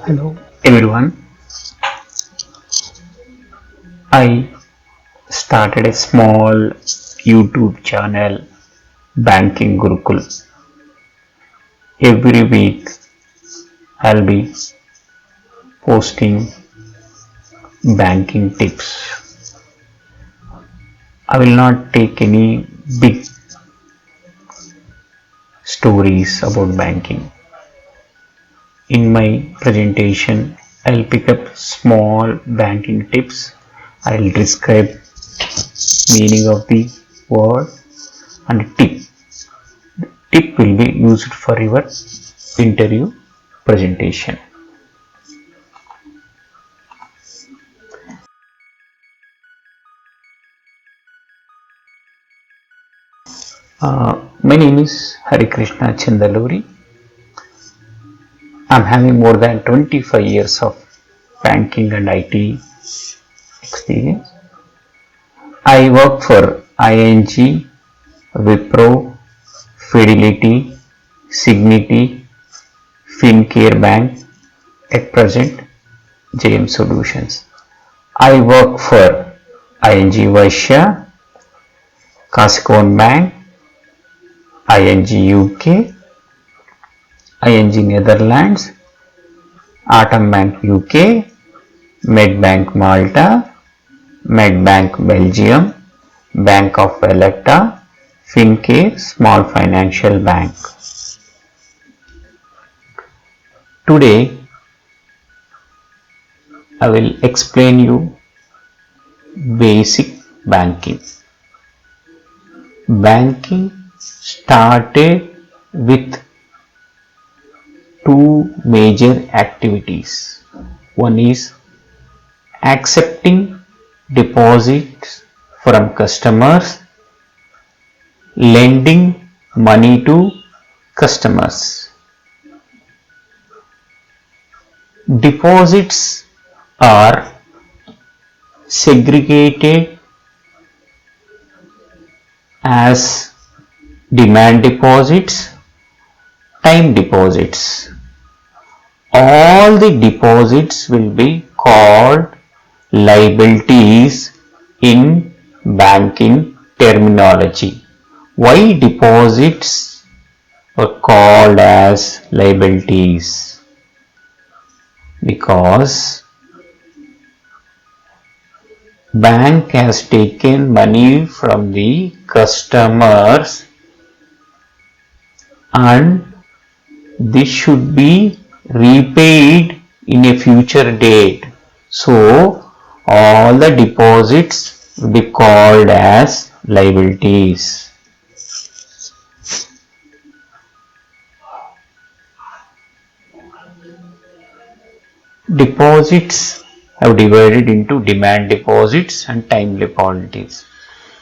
Hello everyone. I started a small YouTube channel, Banking Gurukul. Every week I'll be posting banking tips. I will not take any big stories about banking. In my presentation, I'll pick up small banking tips. I'll describe meaning of the word and tip. Tip will be used for your interview presentation. My name is Hari Krishna Chandaluri. I'm having more than 25 years of banking and IT experience. I work for ING, Wipro, Fidelity, Signity, Fincare Bank, at present JM Solutions. I work for ING Vaishya, Kascon Bank, ING UK, ING Netherlands, Atom Bank UK, Medbank Malta, Medbank Belgium, Bank of Valletta, Fincare Small Financial Bank. Today I will explain you basic banking. Banking started with two major activities. One is accepting deposits from customers, lending money to customers. Deposits are segregated as demand deposits, time deposits. All the deposits will be called liabilities in banking terminology. Why deposits were called as liabilities? Because bank has taken money from the customers and this should be repaid in a future date. So all the deposits will be called as liabilities. Deposits have divided into demand deposits and time deposits.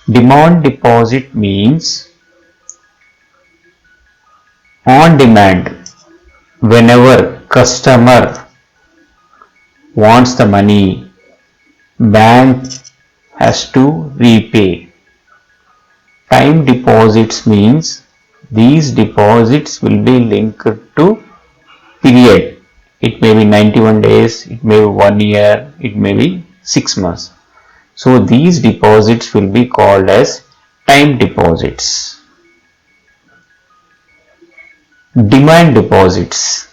Demand deposit means on demand, whenever customer wants the money, bank has to repay. Time deposits means these deposits will be linked to period. It may be 91 days, it may be 1 year, it may be 6 months. So these deposits will be called as time deposits. Demand deposits.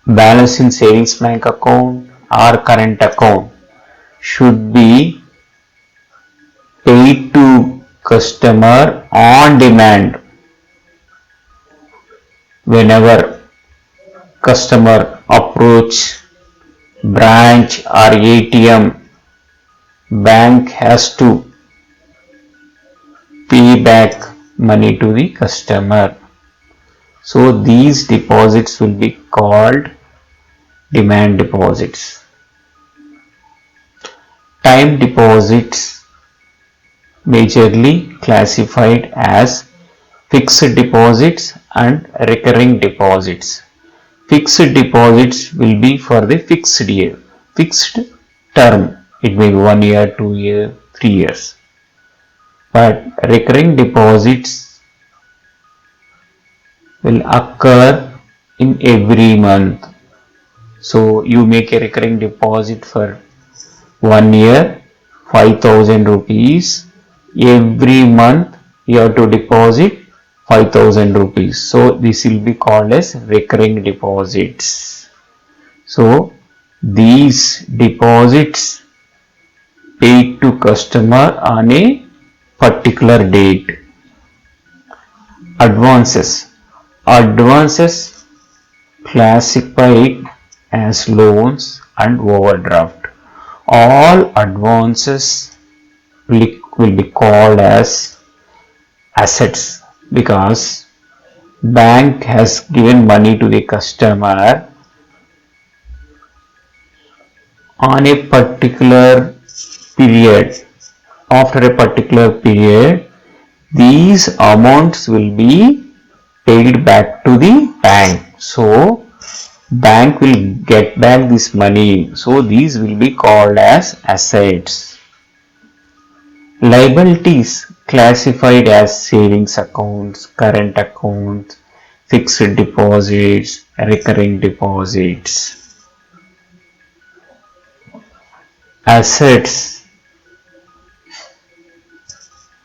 Balance in savings bank account or current account should be paid to customer on demand. Whenever customer approach branch or ATM, bank has to pay back money to the customer. So these deposits will be called demand deposits. Time deposits majorly classified as fixed deposits and recurring deposits. Fixed deposits will be for the fixed year, fixed term. It may be 1 year, 2 years, 3 years. But recurring deposits will occur in every month. So you make a recurring deposit for 1 year, 5,000 rupees. Every month you have to deposit 5,000 rupees. So this will be called as recurring deposits. So these deposits paid to customer on a particular date. Advances. Advances classified as loans and overdraft. All advances will be called as assets because bank has given money to the customer on a particular period. After a particular period, these amounts will be paid back to the bank. So bank will get back this money. So these will be called as assets. Liabilities classified as savings accounts, current accounts, fixed deposits, recurring deposits. Assets,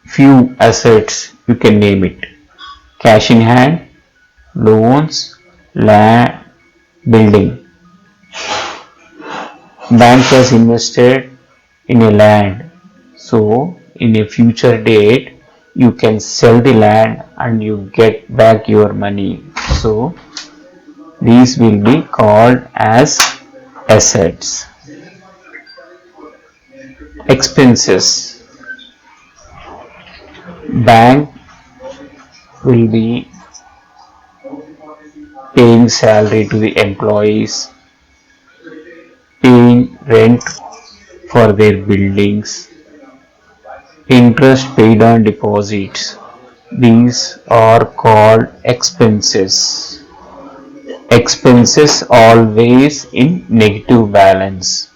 few assets you can name it. Cash in hand, loans, land, building. Bank has invested in a land. So in a future date, you can sell the land and you get back your money. So these will be called as assets. Expenses. Bank will be paying salary to the employees, paying rent for their buildings, interest paid on deposits. These are called expenses. Expenses always in negative balance.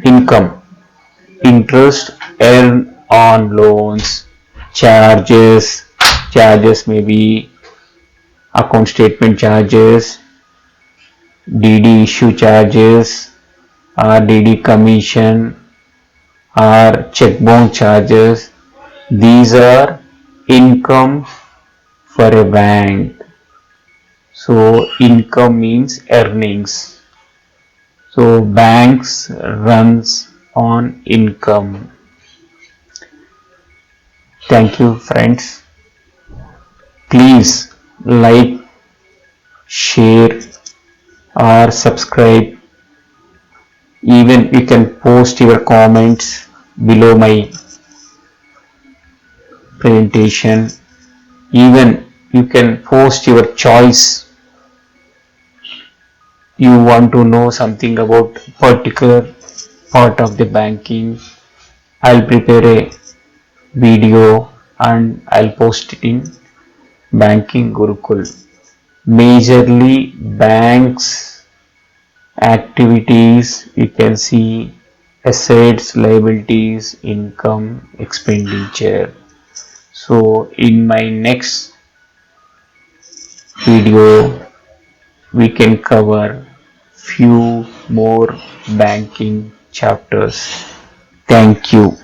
Income. Interest earned on loans, charges. Charges may be account statement charges, DD issue charges, or DD commission, or check bound charges. These are income for a bank. So income means earnings. So banks runs on income. Thank you friends. Please like, share or subscribe. Even you can post your comments below my presentation. Even you can post your choice. You want to know something about particular part of the banking. I'll prepare a video and I'll post it in Banking Gurukul. Majorly banks activities, you can see assets, liabilities, income, expenditure. So in my next video we can cover few more banking chapters. Thank you.